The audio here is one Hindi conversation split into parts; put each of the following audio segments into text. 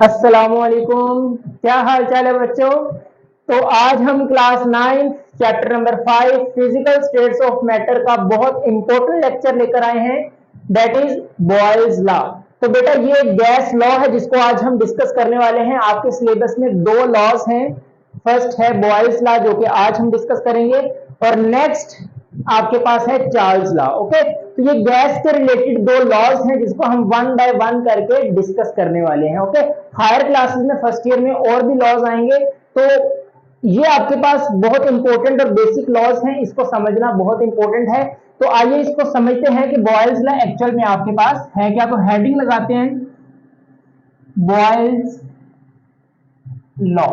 अस्सलामुअलैकुम। क्या हाल चाल है बच्चों। तो आज हम class 9 chapter number 5 physical states of matter का बहुत इंपॉर्टेंट लेक्चर लेकर आए हैं, दैट इज बॉयल्स लॉ। तो बेटा ये गैस लॉ है जिसको आज हम डिस्कस करने वाले हैं। आपके सिलेबस में दो लॉज हैं। फर्स्ट है बॉयल्स लॉ जो कि आज हम डिस्कस करेंगे, और नेक्स्ट आपके पास है चार्ल्स लॉ। ओके, तो ये गैस के रिलेटेड दो लॉज हैं जिसको हम वन बाय वन करके डिस्कस करने वाले हैं। ओके, हायर क्लासेस में फर्स्ट ईयर में और भी लॉज आएंगे, तो ये आपके पास बहुत इंपॉर्टेंट और बेसिक लॉज हैं, इसको समझना बहुत इंपॉर्टेंट है। तो आइए इसको समझते हैं कि बॉयल्स लॉ एक्चुअल में आपके पास है क्या। तो हेडिंग लगाते हैं बॉयल्स लॉ।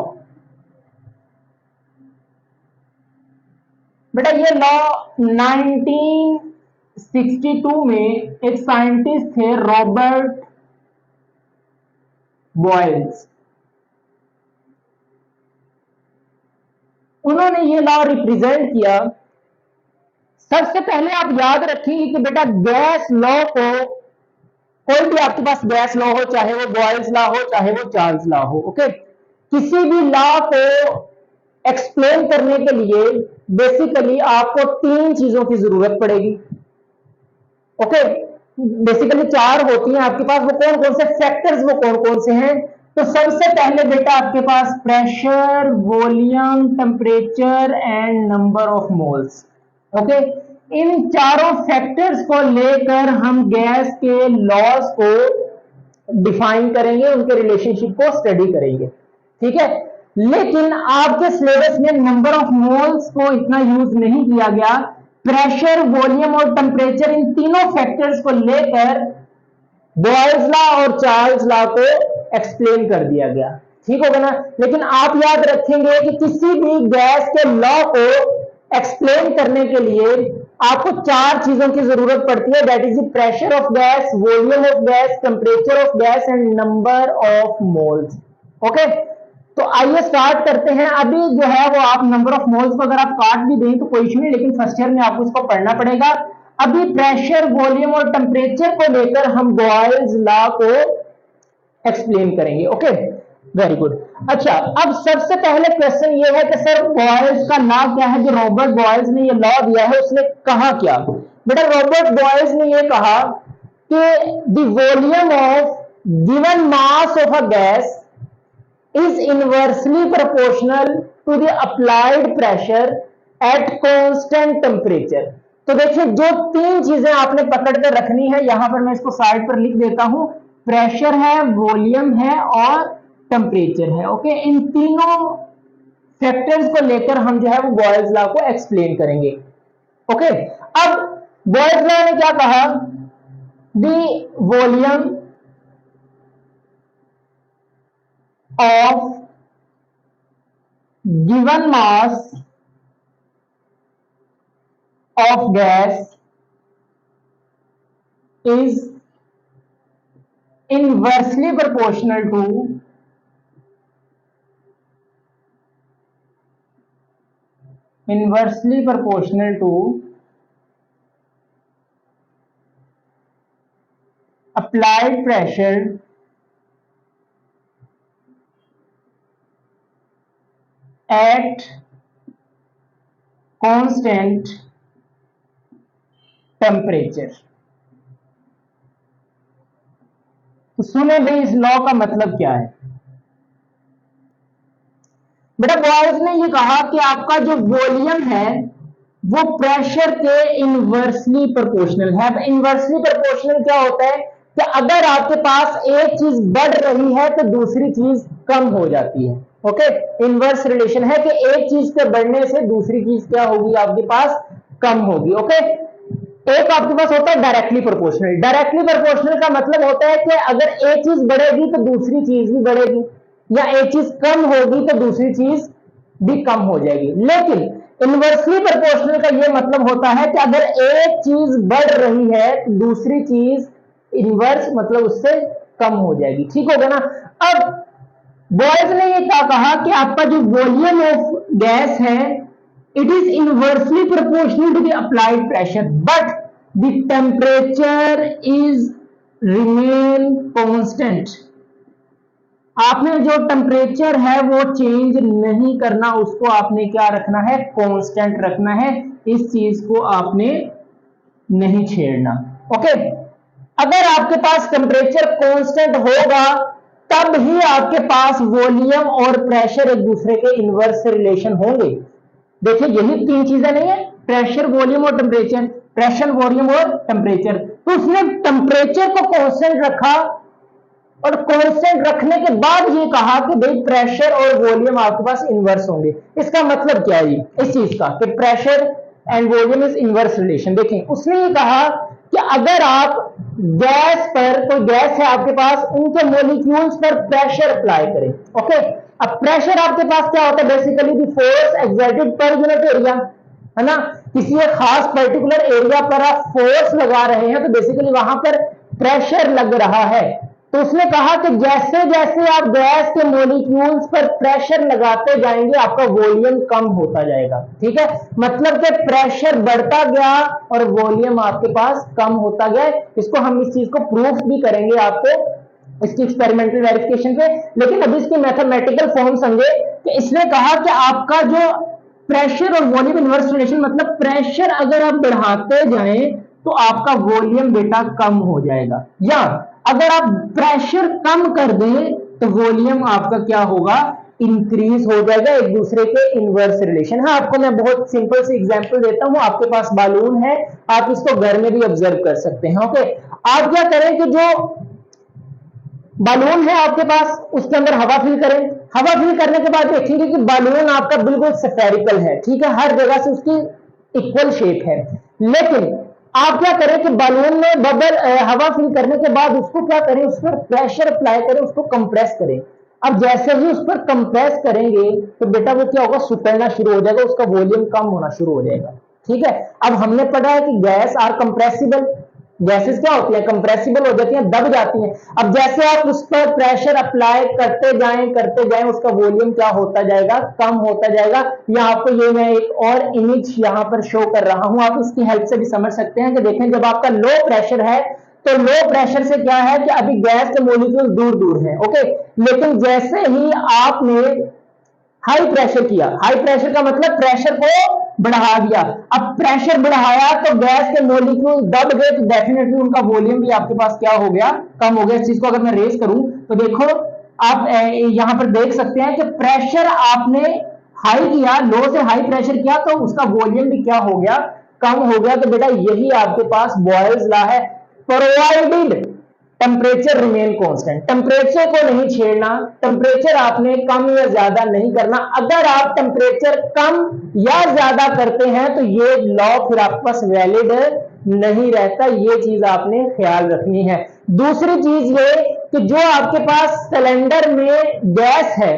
बेटा ये लॉ 1962 में एक साइंटिस्ट थे रॉबर्ट बॉयल्स, उन्होंने ये लॉ रिप्रेजेंट किया। सबसे पहले आप याद रखिए कि बेटा गैस लॉ को, कोई भी आपके पास गैस लॉ हो, चाहे वो बॉयल्स लॉ हो चाहे वो चार्ल्स लॉ हो, ओके, किसी भी लॉ को एक्सप्लेन करने के लिए बेसिकली आपको तीन चीजों की जरूरत पड़ेगी। ओके, बेसिकली चार होती हैं आपके पास। वो कौन कौन से फैक्टर्स, वो कौन कौन से हैं? तो सबसे पहले बेटा आपके पास pressure, volume, temperature and number of moles. Okay, इन चारों फैक्टर्स को लेकर हम गैस के लॉज को डिफाइन करेंगे, उनके रिलेशनशिप को स्टडी करेंगे, ठीक है। लेकिन आपके सिलेबस में नंबर ऑफ मोल्स को इतना यूज नहीं किया गया। प्रेशर, वॉल्यूम और टेम्परेचर, इन तीनों फैक्टर्स को लेकर बॉयल्स लॉ और चार्ल्स लॉ को एक्सप्लेन कर दिया गया, ठीक होगा ना। लेकिन आप याद रखेंगे कि किसी भी गैस के लॉ को एक्सप्लेन करने के लिए आपको चार चीजों की जरूरत पड़ती है, that is the pressure of gas, volume of gas, temperature of gas and number of moles. Okay, तो आइए स्टार्ट करते हैं। अभी जो है वो आप नंबर ऑफ मोल्स को अगर आप काट भी दें तो कोई इशू नहीं, लेकिन फर्स्ट ईयर में आपको इसको पढ़ना पड़ेगा। अभी प्रेशर, वॉल्यूम और टेम्परेचर को लेकर हम बॉयल्स लॉ को एक्सप्लेन करेंगे। Okay, very good. अच्छा, अब सबसे पहले क्वेश्चन ये है कि सर बॉयल्स का लॉ क्या है? जो रॉबर्ट बॉयल्स ने ये लॉ दिया है उसने कहा क्या? बेटा रॉबर्ट बॉयल्स ने ये कहा कि the volume of given mass of a gas is inversely proportional to the applied pressure at constant temperature। तो देखिए जो तीन चीजें आपने पकड़ कर रखनी है, यहां पर मैं इसको साइड पर लिख देता हूं। प्रेशर है, वॉल्यूम है और टेम्परेचर है। ओके, इन तीनों फैक्टर्स को लेकर हम जो है वो बॉयल्स लॉ को एक्सप्लेन करेंगे। ओके, अब बॉयल्स लॉ ने क्या कहा? The volume of given mass of gas is inversely proportional to applied pressure at constant temperature। तो सुने भाई इस लॉ का मतलब क्या है? बेटा बॉयल्स ने ये कहा कि आपका जो वॉल्यूम है वो प्रेशर के इनवर्सली प्रोपोर्शनल है। अब इनवर्सली प्रोपोर्शनल क्या होता है कि अगर आपके पास एक चीज बढ़ रही है तो दूसरी चीज कम हो जाती है। ओके, इनवर्स रिलेशन है कि एक चीज के बढ़ने से दूसरी चीज क्या होगी, आपके पास कम होगी। ओके, एक आपके पास होता है डायरेक्टली प्रोपोर्शनल। डायरेक्टली प्रोपोर्शनल का मतलब होता है कि अगर एक चीज बढ़ेगी तो दूसरी चीज भी बढ़ेगी, या एक चीज कम होगी तो दूसरी चीज भी कम हो जाएगी। लेकिन इनवर्सली प्रोपोर्शनल का यह मतलब होता है कि अगर एक चीज बढ़ रही है तो दूसरी चीज इनवर्स मतलब उससे कम हो जाएगी, ठीक होगा ना। अब बॉयल्स ने ये क्या कहा कि आपका जो वॉल्यूम ऑफ गैस है it is inversely proportional to the applied pressure but the temperature is remain constant। आपने जो टेम्परेचर है वो चेंज नहीं करना, उसको आपने क्या रखना है, कांस्टेंट रखना है। इस चीज को आपने नहीं छेड़ना। ओके, अगर आपके पास टेम्परेचर कांस्टेंट होगा तब ही आपके पास वॉल्यूम और प्रेशर एक दूसरे के इनवर्स से रिलेशन होंगे। देखिए यही तीन चीजें नहीं है, प्रेशर, वॉल्यूम और टेम्परेचर, प्रेशर, वॉल्यूम और टेम्परेचर। तो उसने टेम्परेचर को कांस्टेंट रखा और कांस्टेंट रखने के बाद ये कहा कि भाई प्रेशर और वॉल्यूम आपके पास इनवर्स होंगे। इसका मतलब क्या है इस चीज का कि pressure and volume is inverse relation. देखें उसने ये कहा कि अगर आप गैस पर, कोई गैस है आपके पास, उनके मॉलिक्यूल्स पर प्रेशर अप्लाई करें। ओके, अब प्रेशर आपके पास क्या होता है, basically the force exerted per unit area, है ना। किसी एक खास पर्टिकुलर एरिया पर आप फोर्स लगा रहे हैं तो बेसिकली वहां पर प्रेशर लग रहा है। तो उसने कहा कि जैसे जैसे आप गैस के मॉलिक्यूल्स पर प्रेशर लगाते जाएंगे आपका वॉल्यूम कम होता जाएगा। ठीक है, मतलब कि प्रेशर बढ़ता गया और वॉल्यूम आपके पास कम होता गया। इसको हम इस चीज को प्रूफ भी करेंगे आपको इसकी एक्सपेरिमेंटल वेरिफिकेशन पे, लेकिन अभी इसकी मैथमेटिकल फॉर्म समझे कि इसने कहा कि आपका जो प्रेशर और वॉल्यूम इनवर्स रिलेशन, मतलब प्रेशर अगर आप बढ़ाते जाएं तो आपका वॉल्यूम बेटा कम हो जाएगा, या अगर आप प्रेशर कम कर दें तो वॉल्यूम आपका क्या होगा, इंक्रीज हो जाएगा, एक दूसरे के इनवर्स रिलेशन। हाँ, आपको मैं बहुत सिंपल सी एग्जांपल देता हूं। आपके पास बालून है, आप इसको घर में भी ऑब्जर्व कर सकते हैं। ओके, आप क्या करें कि जो बालून है आपके पास उसके अंदर हवा फिल करें। हवा फिल करने के बाद देखेंगे कि बालून आपका बिल्कुल स्फेरिकल है। ठीक है, हर जगह से उसकी इक्वल शेप है। लेकिन आप क्या करें कि बालून में बबल हवा फिल करने के बाद उसको क्या करें, उस पर प्रेशर अप्लाई करें, उसको कंप्रेस करें। अब जैसे ही उस पर कंप्रेस करेंगे तो बेटा वो क्या होगा, सुकड़ना शुरू हो जाएगा, उसका वॉल्यूम कम होना शुरू हो जाएगा। ठीक है, अब हमने पढ़ा है कि गैस आर कंप्रेसिबल, गैसेस क्या होती है, कंप्रेसिबल हो जाती हैं, दब जाती हैं। अब जैसे आप उस पर प्रेशर अप्लाई करते जाएं उसका वॉल्यूम क्या होता जाएगा, कम होता जाएगा। या आपको ये मैं एक और इमेज यहां पर शो कर रहा हूं, आप इसकी हेल्प से भी समझ सकते हैं कि देखें जब आपका लो प्रेशर है तो लो प्रेशर से क्या है कि अभी गैस के मॉलिक्यूल दूर दूर हैं। ओके, लेकिन जैसे ही आपने हाई प्रेशर किया, हाई प्रेशर का मतलब प्रेशर को बढ़ा दिया, अब प्रेशर बढ़ाया तो गैस के मॉलिक्यूल दब गए, तो डेफिनेटली उनका वॉल्यूम भी आपके पास क्या हो गया, कम हो गया। इस चीज को अगर मैं रेस करूं तो देखो आप यहां पर देख सकते हैं कि प्रेशर आपने हाई किया, लो से हाई प्रेशर किया तो उसका वॉल्यूम भी क्या हो गया, कम हो गया। तो बेटा यही आपके पास बॉयल्स लॉ है, provided temperature remain constant. Temperature को नहीं छेड़ना, टेम्परेचर आपने कम या ज्यादा नहीं करना। अगर आप टेम्परेचर कम या ज्यादा करते हैं तो ये लॉ फिर आपके पास वैलिड नहीं रहता, ये चीज आपने ख्याल रखनी है। दूसरी चीज ये कि जो आपके पास सिलेंडर में गैस है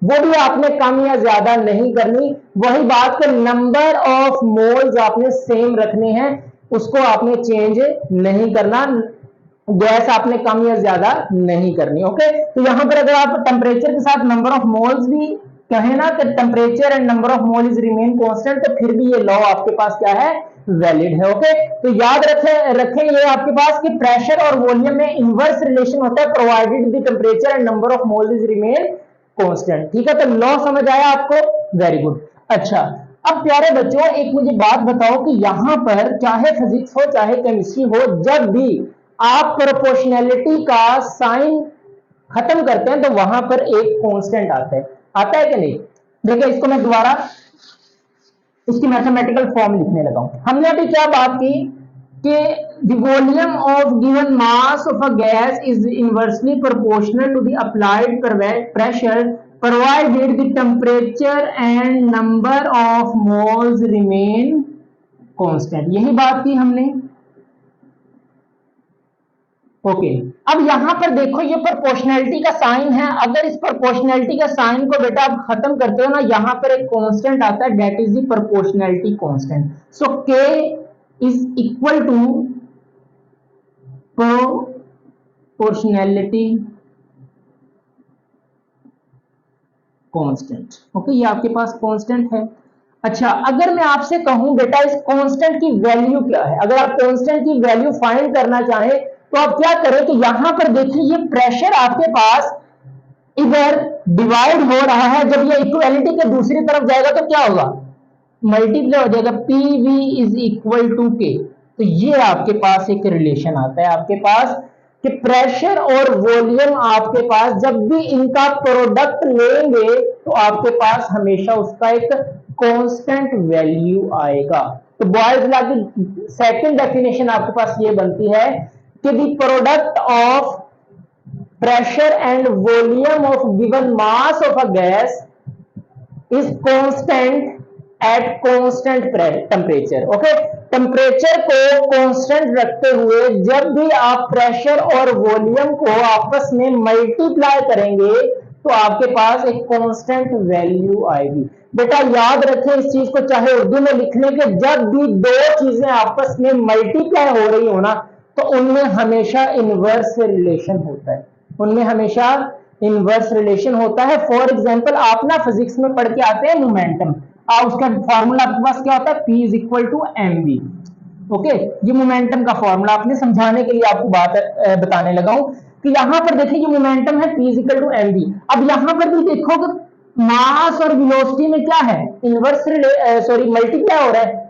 वो भी आपने कम या ज्यादा नहीं करनी। वही बात कि नंबर ऑफ मोल्स आपने सेम रखने हैं, उसको आपने चेंज नहीं करना, गैस आपने कम या ज्यादा नहीं करनी। ओके, तो यहां पर अगर आप टेम्परेचर के साथ नंबर ऑफ मोल्स भी कहें ना कि temperature and number of mole is remain constant, तो फिर भी ये लॉ आपके पास क्या है, वैलिड है। ओके, तो याद रखें ये आपके पास कि प्रेशर और वॉल्यूम में इनवर्स रिलेशन होता है, provided the temperature and number of mole is remain constant. ठीक है, तो लॉ समझ आया आपको, वेरी गुड। अच्छा, अब प्यारे बच्चों एक मुझे बात बताओ कि यहां पर चाहे फिजिक्स हो चाहे केमिस्ट्री हो, जब भी आप प्रोपोर्शनैलिटी का साइन खत्म करते हैं तो वहां पर एक कांस्टेंट आता है कि नहीं। देखिए इसको मैं दोबारा इसकी मैथमेटिकल फॉर्म लिखने लगा हूं। हमने अभी क्या बात की कि the volume of given mass of a gas is inversely proportional to the applied pressure provided the temperature and number of moles remain constant. यही बात की हमने। ओके, अब यहां पर देखो ये प्रोपोर्शनैलिटी का साइन है। अगर इस प्रोपोर्शनैलिटी का साइन को बेटा आप खत्म करते हो ना, यहां पर एक कांस्टेंट आता है, that is the proportionality constant. So K is equal to proportionality constant. Okay, ये आपके पास कांस्टेंट है। अच्छा, अगर मैं आपसे कहूं बेटा इस कांस्टेंट की वैल्यू क्या है, अगर आप कांस्टेंट की वैल्यू फाइंड करना चाहें तो आप क्या करें कि यहां पर देखिए ये प्रेशर आपके पास इधर डिवाइड हो रहा है, जब ये इक्वलिटी के दूसरी तरफ जाएगा तो क्या होगा, मल्टीप्लाई हो जाएगा, P V is equal to K. तो ये आपके पास एक रिलेशन आता है आपके पास कि प्रेशर और वॉल्यूम आपके पास जब भी इनका प्रोडक्ट लेंगे तो आपके पास हमेशा उसका एक कांस्टेंट वैल्यू आएगा। तो बॉयज लॉ की सेकंड डेफिनेशन आपके पास ये बनती है कि the product of pressure and volume of given mass of a gas is constant at constant temperature। Okay, temperature को कांस्टेंट रखते हुए जब भी आप प्रेशर और वॉल्यूम को आपस में मल्टीप्लाई करेंगे तो आपके पास एक कांस्टेंट वैल्यू आएगी। बेटा याद रखें इस चीज को, चाहे उर्दू में लिखने के, जब भी दो चीजें आपस में मल्टीप्लाई हो रही हो ना तो उनमें हमेशा इनवर्स रिलेशन होता है, उनमें हमेशा इनवर्स रिलेशन होता है। फॉर एग्जांपल आप ना फिजिक्स में पढ़ के आते हैं मोमेंटम, उसका फॉर्मूला आपके पास क्या होता है, P is equal to M V. Okay, ये मोमेंटम का फॉर्मूला आपने समझाने के लिए आपको बात बताने लगा हूं कि यहां पर देखिए ये मोमेंटम है P is equal to M V. अब यहां पर भी देखो कि मास और वेलोसिटी में क्या है, इनवर्स मल्टीप्लाई हो रहा है।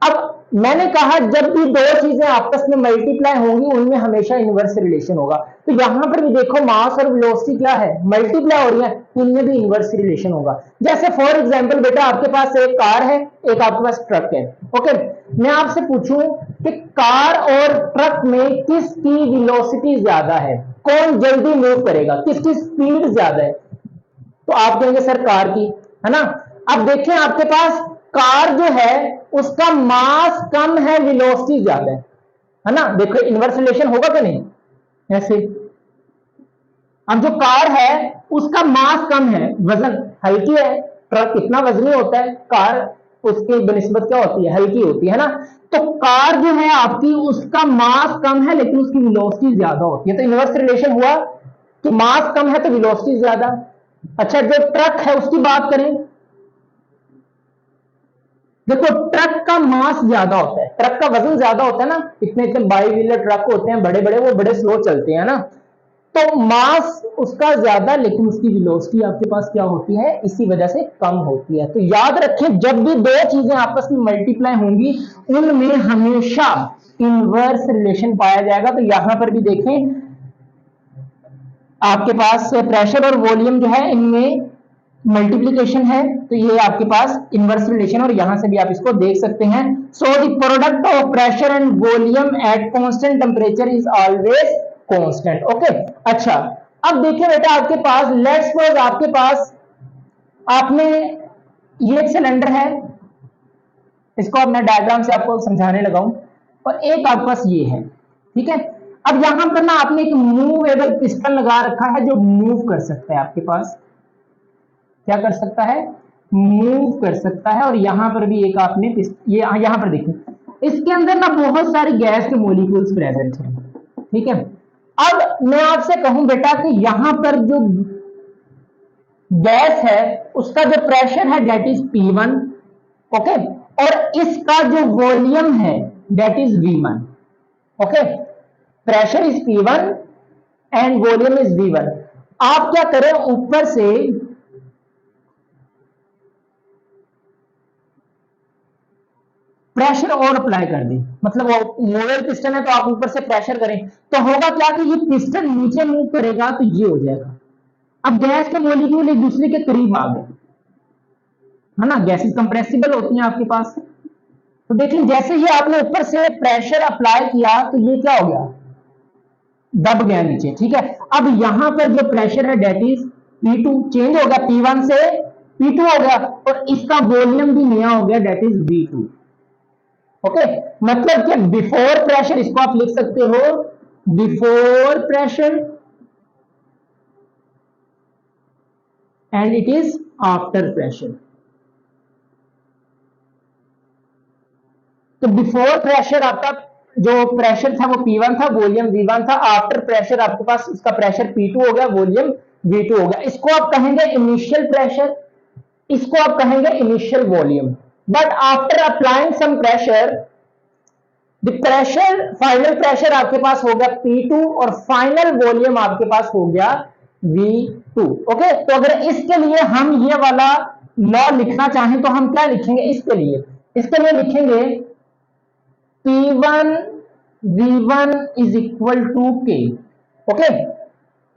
अब मैंने कहा जब भी दो चीजें आपस में मल्टीप्लाई होंगी उनमें हमेशा इनवर्स रिलेशन होगा। तो यहां पर भी देखो मास और वेलोसिटी क्या है, मल्टीप्लाई हो रही है, इनमें भी इनवर्स रिलेशन होगा। जैसे फॉर एग्जांपल बेटा आपके पास एक कार है, एक आपके पास ट्रक है। ओके, मैं आपसे पूछूं कि कार और ट्रक में किसकी वेलोसिटी ज्यादा है, कौन जल्दी मूव करेगा, किसकी स्पीड ज्यादा है, तो आप कहेंगे सर कार की, है ना। अब देखें आपके पास कार जो है उसका मास कम है, वेलोसिटी ज्यादा है ना। देखो इनवर्स रिलेशन होगा कि नहीं, ऐसे। अब जो कार है उसका मास कम है, वजन हल्की है, ट्रक इतना वजनी होता है, कार उसकी बनिस्बत क्या होती है, हल्की होती है ना। तो कार जो है आपकी उसका मास कम है लेकिन उसकी वेलोसिटी ज्यादा होती है, तो इनवर्स रिलेशन हुआ कि मास कम है तो वेलोसिटी ज्यादा। अच्छा जो ट्रक है उसकी बात करें, देखो ट्रक का मास ज्यादा होता है, ट्रक का वजन ज्यादा होता है ना, इतने इतने बाई व्हीलर ट्रक होते हैं बड़े बड़े, वो बड़े स्लो चलते हैं ना, तो मास उसका ज्यादा लेकिन उसकी वेलोसिटी आपके पास क्या होती है, इसी वजह से कम होती है। तो याद रखें जब भी दो चीजें आपस में मल्टीप्लाई होंगी उनमें हमेशा इनवर्स रिलेशन पाया जाएगा। तो यहां पर भी देखें आपके पास प्रेशर और वॉल्यूम जो है इनमें मल्टीप्लीकेशन है, तो ये आपके पास इनवर्स रिलेशन, और यहां से भी आप इसको देख सकते हैं। So the product of pressure and volume at constant temperature is always constant. Okay, अच्छा अब देखिए बेटा आपके पास लेट्स सपोज आपके पास आपने ये एक सिलेंडर है, इसको अब मैं डायग्राम से आपको समझाने लगा हूं, और एक आपके पास ये है, ठीक है। अब यहां पर ना आपने एक मूवेबल पिस्टन लगा रखा है जो मूव कर सकता है, आपके पास क्या कर सकता है, मूव कर सकता है। और यहां पर भी एक आपने ये यहां पर देखिए इसके अंदर ना बहुत सारे गैस के मॉलिक्यूल्स प्रेजेंट हैं, ठीक है। अब मैं आपसे कहूं बेटा कि यहां पर जो गैस है उसका जो प्रेशर है दैट इज P1, ओके, और इसका जो वॉल्यूम है that is V1। Okay, pressure is P1 and volume is V1। आप क्या करें, ऊपर से प्रेशर और अप्लाई कर दें, मतलब वो मूवेबल पिस्टन है तो आप ऊपर से प्रेशर करें, तो होगा क्या कि ये पिस्टन नीचे मूव करेगा तो ये हो जाएगा। अब गैस के मॉलिक्यूल एक दूसरे के करीब आ गए, है ना, गैसेस कंप्रेसिबल होती हैं आपके पास। तो देखिए जैसे ही आपने ऊपर से प्रेशर अप्लाई किया तो ये क्या हो गया, दब गया नीचे, ठीक है। अब यहां पर जो प्रेशर है दैट इज P2, चेंज हो गया, P1 से P2 हो गया, और इसका वॉल्यूम भी नया हो गया दैट इज V2। ओके, मतलब कि बिफोर प्रेशर, इसको आप लिख सकते हो before pressure and it is after pressure. तो बिफोर प्रेशर आपका जो प्रेशर था वो P1 था, वॉल्यूम V1 था। आफ्टर प्रेशर आपके पास इसका प्रेशर P2 हो गया, वॉल्यूम V2 हो गया। इसको आप कहेंगे इनिशियल प्रेशर, इसको आप कहेंगे initial volume. But after applying some pressure the pressure, final pressure आपके पास हो गया P2 और फाइनल वॉल्यूम आपके पास हो गया V2। ओके, तो अगर इसके लिए हम ये वाला लॉ लिखना चाहें तो हम क्या लिखेंगे इसके लिए लिखेंगे P1 V1 is equal to K। Okay,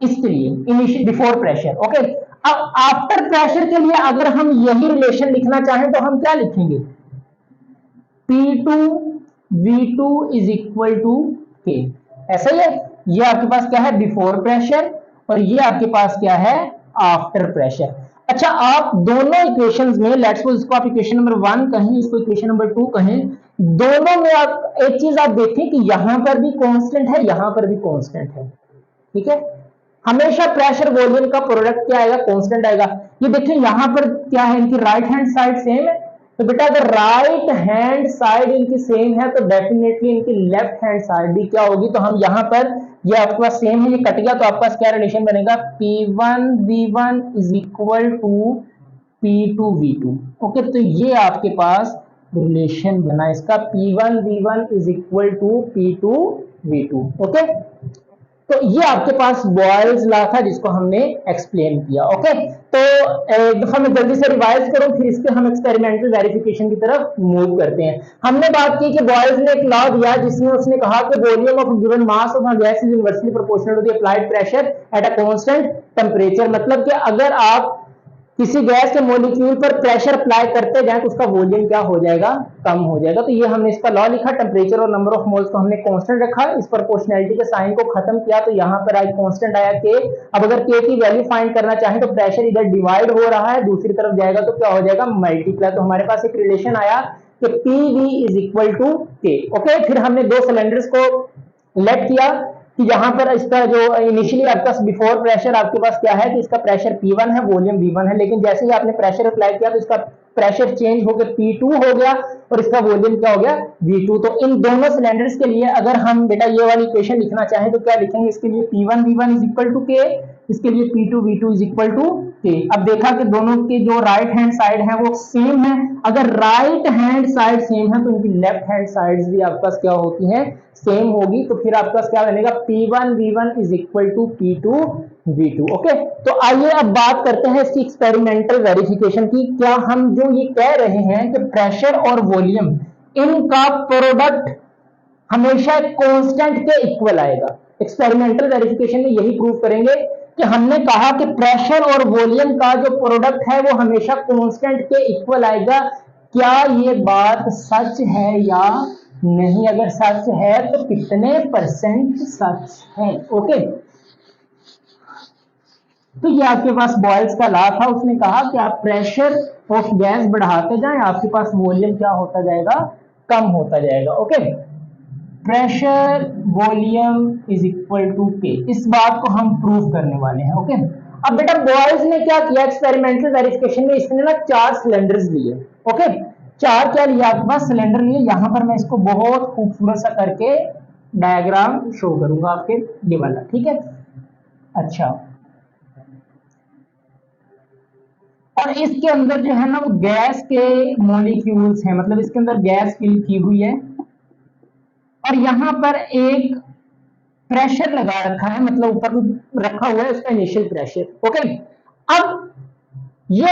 इसके लिए इनिशियल बिफोर प्रेशर। ओके, अब आफ्टर प्रेशर के लिए अगर हम यही रिलेशन लिखना चाहें तो हम क्या लिखेंगे, P2 V2 is equal to K। ऐसा ही है, ये आपके पास क्या है बिफोर प्रेशर और ये आपके पास क्या है आफ्टर प्रेशर। अच्छा, आप दोनों इक्वेशंस में लेट्स सपोज इसको आप इक्वेशन नंबर 1 कहें, इसको इक्वेशन नंबर 2 कहें, दोनों में आप एक चीज आप देखें कि यहां पर भी कांस्टेंट है, यहां पर भी कांस्टेंट है। ठीक है, हमेशा प्रेशर वॉल्यूम का प्रोडक्ट क्या आएगा, कांस्टेंट आएगा। ये देखिए यहां पर क्या है, इनकी राइट हैंड साइड सेम है, तो बेटा अगर राइट हैंड साइड इनकी सेम है तो डेफिनेटली इनकी लेफ्ट हैंड साइड भी क्या होगी। तो हम यहां पर ये आपके पास सेम है, ये कट गया तो आपके पास क्या रिलेशन बनेगा, P1 V1 is equal to P2 V2। Okay, तो ये आपके पास रिलेशन बना इसका, P1 V1 is equal to P2 V2। Okay, तो ये आपके पास बॉयल्स लॉ था जिसको हमने एक्सप्लेन किया। ओके, तो एक दफा मैं जल्दी से रिवाइज करूं, फिर इसके हम एक्सपेरिमेंटल वेरिफिकेशन की तरफ मूव करते हैं। हमने बात की कि बॉयल्स ने एक लॉ दिया जिसमें उसने कहा कि volume of given mass of a gas is inversely proportional to the applied pressure at a constant temperature. मतलब कि अगर आप किसी गैस के मॉलिक्यूल पर प्रेशर अप्लाई करते जाएं तो उसका वॉल्यूम क्या हो जाएगा, कम हो जाएगा। तो ये हमने इसका लॉ लिखा, टेम्परेचर और नंबर ऑफ मोल्स को हमने कांस्टेंट रखा, इस प्रोपोर्शनैलिटी के साइन को खत्म किया तो यहाँ पर आई कांस्टेंट आया K। अब अगर K की वैल्यू फाइंड करना चाहें तो प्रेशर इधर डिवाइड हो रहा है, दूसरी तरफ जाएगा तो क्या हो जाएगा, मल्टीप्लाई। तो हमारे पास एक रिलेशन आया कि PV is equal to K। Okay, फिर हमने दो सिलेंडर्स को लेट किया कि यहां पर इसका जो इनिशियली आपके पास बिफोर प्रेशर आपके पास क्या है कि इसका प्रेशर P1 है, वॉल्यूम V1 है, लेकिन जैसे ही आपने प्रेशर अप्लाई किया तो इसका प्रेशर चेंज होकर P2 हो गया और इसका वॉल्यूम क्या हो गया, V2। तो इन दोनों सिलेंडर्स के लिए अगर हम बेटा ये वाली इक्वेशन लिखना चाहें तो क्या लिखेंगे, इसके लिए P1 V1 is equal to K, इसके लिए P2 V2 is equal to K। अब देखा कि दोनों के जो राइट हैंड साइड है वो सेम है, अगर राइट हैंड साइड सेम है तो उनकी लेफ्ट हैंड साइड्स भी आपके पास क्या होती हैं, सेम होगी। तो फिर आपके पास क्या बनेगा, P1 V1 is equal to P2 V2। Okay, तो आइए अब बात करते हैं इसकी एक्सपेरिमेंटल वेरिफिकेशन की। क्या हम जो ये कह रहे हैं कि प्रेशर और वॉल्यूम इनका प्रोडक्ट हमेशा कांस्टेंट के इक्वल आएगा। एक्सपेरिमेंटल वेरिफिकेशन में यही प्रूव करेंगे कि हमने कहा कि प्रेशर और वॉल्यूम का जो प्रोडक्ट है वो हमेशा कांस्टेंट के इक्वल आएगा। क्या ये बात सच है या नहीं, अगर सच है तो कितने परसेंट सच है। ओके, तो ये आपके पास बॉयल्स का लॉ था, उसने कहा कि आप प्रेशर ऑफ गैस बढ़ाते जाएं, आपके पास वॉल्यूम क्या होता जाएगा, कम होता जाएगा। Okay, pressure volume is equal to K, इस बात को हम प्रूव करने वाले हैं। ओके, अब बेटा बॉयल्स ने क्या किया एक्सपेरिमेंटल वेरिफिकेशन में, इसने ना 4 सिलेंडर्स लिए। ओके, 4 क्या लिया आपके पास, सिलेंडर लिए। यहां पर मैं इसको बहुत खूबसूरत सा करके डायग्राम शो करूंगा आपके, ये वाला, ठीक है। अच्छा, और इसके अंदर जो है ना वो गैस के मॉलिक्यूल्स हैं, मतलब इसके अंदर गैस फिल की हुई है और यहां पर एक प्रेशर लगा रखा है, मतलब ऊपर रखा हुआ है उसका इनिशियल प्रेशर। ओके, अब ये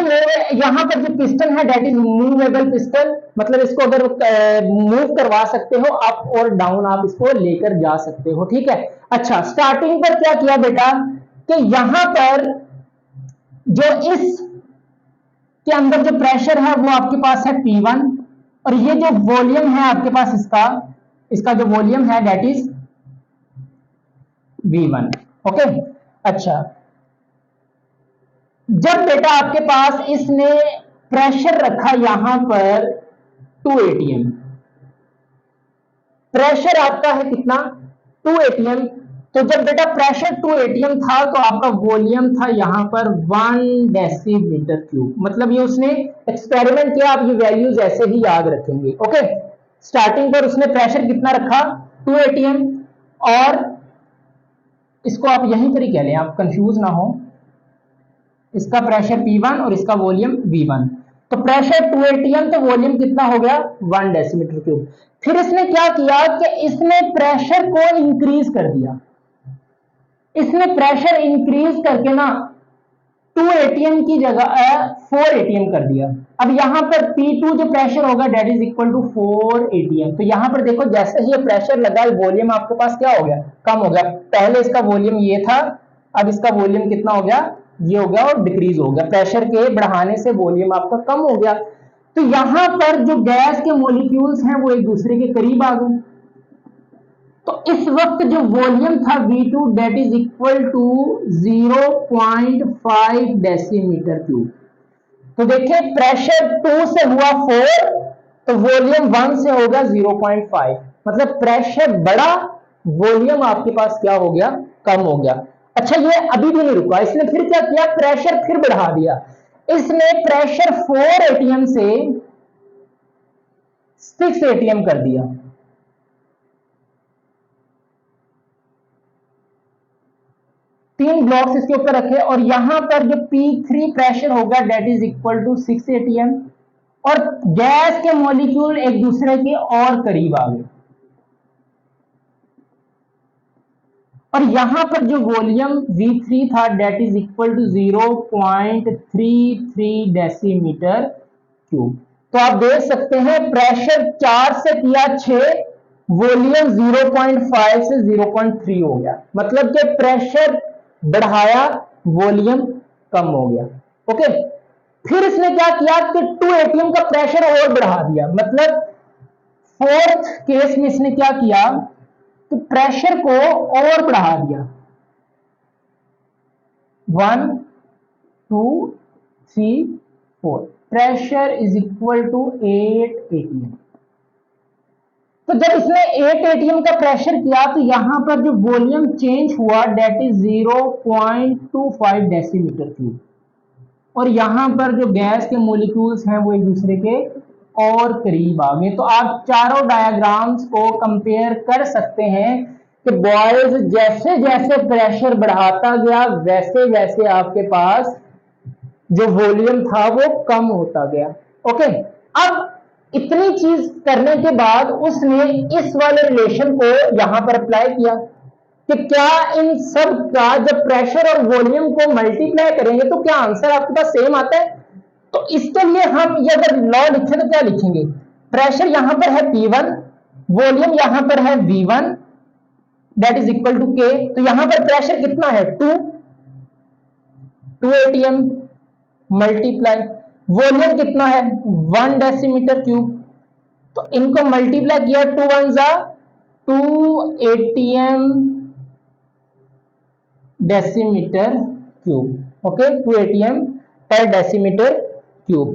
यहां पर जो पिस्टन है दैट इज मूवेबल पिस्टन, मतलब इसको अगर मूव करवा सकते हो अप और डाउन, आप इसको लेकर जा सकते हो, ठीक है। अच्छा, स्टार्टिंग पर क्या किया बेटा कि यहां पर जो इस के अंदर जो प्रेशर है वो आपके पास है P1 और ये जो वॉल्यूम है आपके पास इसका जो वॉल्यूम है दैट इज V1। ओके, अच्छा, जब बेटा आपके पास इसने प्रेशर रखा यहां पर 2 atm, प्रेशर आपका है कितना, 2 atm, तो जब बेटा प्रेशर 2 atm था तो आपका वॉल्यूम था यहां पर 1 डेसीमीटर क्यूब। मतलब ये उसने एक्सपेरिमेंट किया, आप ये वैल्यूज ऐसे ही याद रखेंगे। ओके, स्टार्टिंग पर उसने प्रेशर कितना रखा, 2 atm, और इसको आप यहीं पर ही कह लें, आप कंफ्यूज ना हो, इसका प्रेशर P1 और इसका वॉल्यूम V1। तो प्रेशर 2 atm तो वॉल्यूम कितना हो गया, 1 डेसीमीटर क्यूब। फिर इसने क्या किया कि इसने प्रेशर को इंक्रीज कर दिया। इसने प्रेशर इंक्रीज करके ना 2 एटीएम की जगह 4 एटीएम कर दिया। अब यहां पर P2 जो प्रेशर होगा that is equal to 4 ATM. तो यहां पर देखो जैसे ही ये प्रेशर लगा वॉल्यूम आपके पास क्या हो गया, कम हो गया। पहले इसका वॉल्यूम ये था, अब इसका वॉल्यूम कितना हो गया, ये हो गया और डिक्रीज हो गया। प्रेशर के बढ़ाने से वॉल्यूम आपका कम हो गया। तो यहां पर जो गैस के मॉलिक्यूल्स हैं वो एक दूसरे के करीब आ गए। तो इस वक्त जो वॉल्यूम था V2 that is equal to 0.5 decimetre cube. तो देखिए प्रेशर 2 से हुआ 4, तो वॉल्यूम 1 से होगा 0.5। मतलब प्रेशर बढ़ा, वॉल्यूम आपके पास क्या हो गया, कम हो गया। अच्छा ये अभी भी नहीं रुका, इसने फिर क्या किया, प्रेशर फिर बढ़ा दिया। इसने प्रेशर 4 एटीएम से 6 एटीएम कर दिया। तीन ब्लॉक्स इसके ऊपर रखे और यहां पर जो P3 प्रेशर होगा that is equal to 6 ATM और गैस के मॉलिक्यूल एक दूसरे के और करीब आ गए। और यहां पर जो वॉल्यूम V3 था that is equal to 0.33 decimetre cube. तो आप देख सकते हैं प्रेशर 4 से किया 6, वॉल्यूम 0.5 से 0.3 हो गया। मतलब कि प्रेशर बढ़ाया, वॉल्यूम कम हो गया। ओके, फिर इसने क्या किया कि 2 एटीएम का प्रेशर और बढ़ा दिया। मतलब फोर्थ केस में इसने क्या किया कि प्रेशर को और बढ़ा दिया। 1 2 3 4 pressure is equal to 8 ATM. तो जब इसने 8 एटीएम का प्रेशर किया तो यहां पर जो वॉल्यूम चेंज हुआ डेट इज 0.25 डेसीमीटर क्यूब और यहां पर जो गैस के मॉलिक्यूल्स हैं वो एक दूसरे के और करीब आ गए। तो आप चारों डायग्राम्स को कंपेयर कर सकते हैं कि बॉयज जैसे जैसे प्रेशर बढ़ाता गया वैसे वैसे आपके पास जो वॉल्यूम था वो कम होता गया। ओके, अब इतनी चीज करने के बाद उसने इस वाले रिलेशन को यहां पर अप्लाई किया कि क्या इन सब का जब प्रेशर और वॉल्यूम को मल्टीप्लाई करेंगे तो क्या आंसर आपके पास सेम आता है। तो इसके लिए हम ये अगर लॉ लिखें तो क्या लिखेंगे, प्रेशर यहां पर है P1, वॉल्यूम यहां पर है V1 that is equal to K। तो यहां पर प्रेशर कितना है 2 एटीएम मल्टीप्लाई वॉल्यूम कितना है 1 डेसीमीटर क्यूब। तो इनको मल्टीप्लाई किया 2 1 जा 2 ATM decimetre cube. Okay, 2 ATM पर डेसीमीटर क्यूब।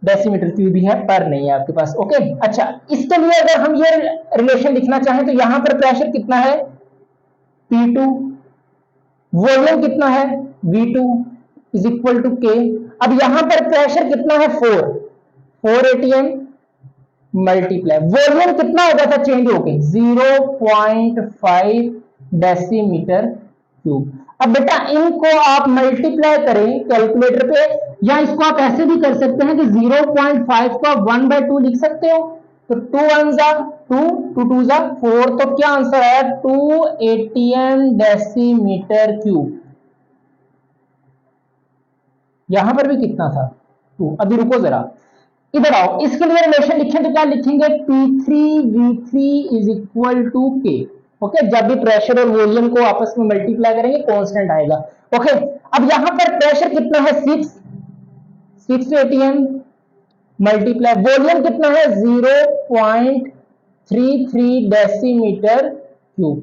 डेसीमीटर क्यूब भी है पर नहीं है आपके पास। ओके, अच्छा इसके लिए अगर हम ये रिलेशन लिखना चाहें तो यहां पर प्रेशर कितना है P2, वॉल्यूम कितना है V2 is equal to K। अब यहां पर प्रेशर कितना है 4 एटीएम मल्टीप्लाई वॉल्यूम कितना हो गया था चेंज होके 0.5 डेसीमीटर क्यूब। अब बेटा इनको आप मल्टीप्लाई करें कैलकुलेटर पे या इसको आप ऐसे भी कर सकते हैं कि 0.5 को 1/2 लिख सकते हो। तो 2 1 जा 2 2 2 जा 4। तो क्या आंसर आया 2 एटीएम डेसीमीटर क्यूब। यहां पर भी कितना था 2। अभी रुको जरा, इधर आओ, इसके लिए रिलेशन लिखें तो क्या लिखेंगे P3V3 is equal to K। Okay, जब भी प्रेशर और वॉल्यूम को आपस में मल्टीप्लाई करेंगे कांस्टेंट आएगा। ओके, अब यहां पर प्रेशर कितना है 6 एटीएम मल्टीप्लाई वॉल्यूम कितना है 0.33 डेसीमीटर क्यूब।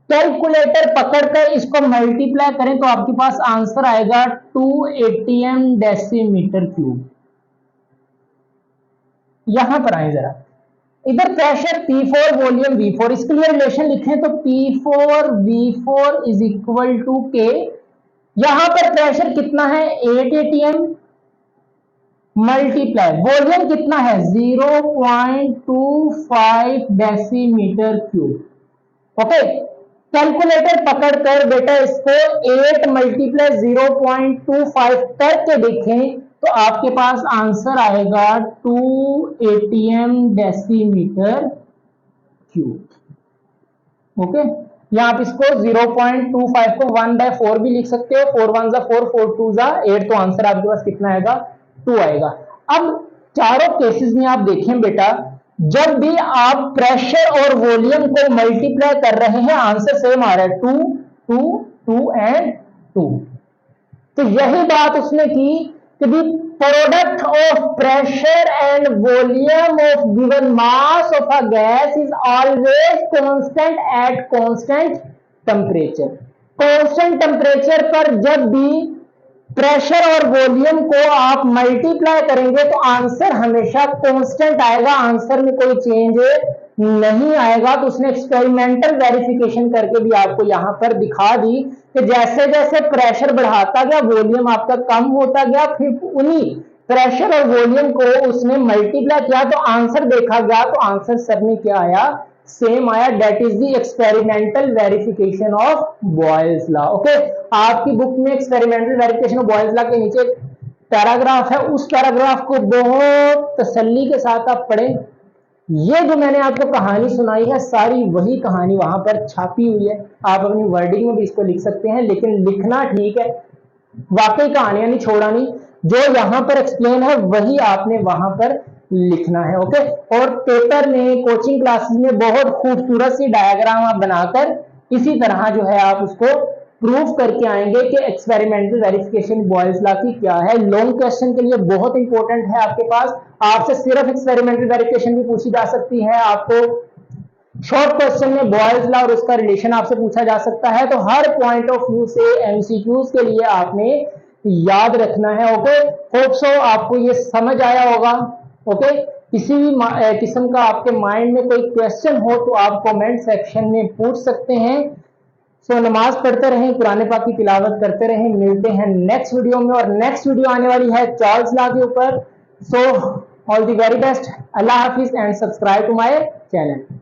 कैलकुलेटर पकड़कर इसको मल्टीप्लाई करें तो आपके पास आंसर आएगा 2 एटीएम डेसीमीटर क्यूब। यहां पर आए जरा, इधर प्रेशर P4 वॉल्यूम V4, इसके लिए रिलेशन लिखें तो P4V4 is equal to K। यहां पर प्रेशर कितना है 8 एटीएम मल्टीप्लाई वॉल्यूम कितना है 0.25 डेसीमीटर क्यूब। ओके, कैलकुलेटर पकड़कर बेटा इसको 8 मल्टीप्लाई 0.25 करके देखें तो आपके पास आंसर आएगा 2 एटीएम डेसीमीटर क्यूब। ओके, या आप इसको 0.25 को 1/4 भी लिख सकते हो, 4 1 जा 4, 4 2 जा 8, तो आंसर आपके पास कितना आएगा, 2 आएगा। अब चारों केसेस में आप देखें बेटा, जब भी आप प्रेशर और वॉल्यूम को मल्टीप्लाई कर रहे हैं आंसर सेम आ रहा है, 2 2 2 एंड 2। तो यही बात उसने की कि the product of pressure and volume of given mass of a gas is always constant at constant temperature. Constant temperature पर जब भी प्रेशर और वॉल्यूम को आप मल्टीप्लाई करेंगे तो आंसर हमेशा कांस्टेंट आएगा, आंसर में कोई चेंज नहीं आएगा। तो उसने एक्सपेरिमेंटल वेरिफिकेशन करके भी आपको यहां पर दिखा दी कि जैसे जैसे प्रेशर बढ़ाता गया वॉल्यूम आपका कम होता गया, फिर उन्हीं प्रेशर और वॉल्यूम को उसने मल्टीप्लाई किया तो आंसर देखा गया, तो आंसर सब में क्या आया, सेम आया। That is the experimental verification of Boyle's law. Okay, आपकी बुक में experimental verification of Boyle's law के नीचे पैराग्राफ है, उस पैराग्राफ को बहुत तसल्ली के साथ आप पढ़ें। ये जो मैंने आपको कहानी सुनाई है सारी वही कहानी वहां पर छापी हुई है, आप अपनी वर्डिंग में भी इसको लिख सकते हैं, लेकिन लिखना ठीक है, वाकई कहानियां नहीं छोड़ा नहीं, जो यहां पर एक्सप्लेन है वही आपने वहां पर लिखना है। ओके, और पेपर में कोचिंग क्लासेस में बहुत खूबसूरत सी डायग्राम आप बनाकर इसी तरह जो है आप उसको प्रूफ करके आएंगे कि एक्सपेरिमेंटल वेरिफिकेशन बॉयल्स लॉ की क्या है। लॉन्ग क्वेश्चन के लिए बहुत इंपॉर्टेंट है आपके पास, आपसे सिर्फ एक्सपेरिमेंटल वेरिफिकेशन भी पूछी जा सकती है, आपको शॉर्ट क्वेश्चन में बॉयल्स लॉ और उसका रिलेशन आपसे पूछा जा सकता है। तो हर पॉइंट ऑफ व्यू से एमसीक्यूज के लिए आपने याद रखना है। ओके, होप सो आपको ये समझ आया होगा। ओके, किसी भी किस्म का आपके माइंड में कोई क्वेश्चन हो तो आप कमेंट सेक्शन में पूछ सकते हैं। सो नमाज पढ़ते रहें, कुरान पाक की तिलावत करते रहें। मिलते हैं नेक्स्ट वीडियो में, और नेक्स्ट वीडियो आने वाली है चार्ल्स लॉ के ऊपर। So all the very best, अल्लाह हाफिज and subscribe to my channel.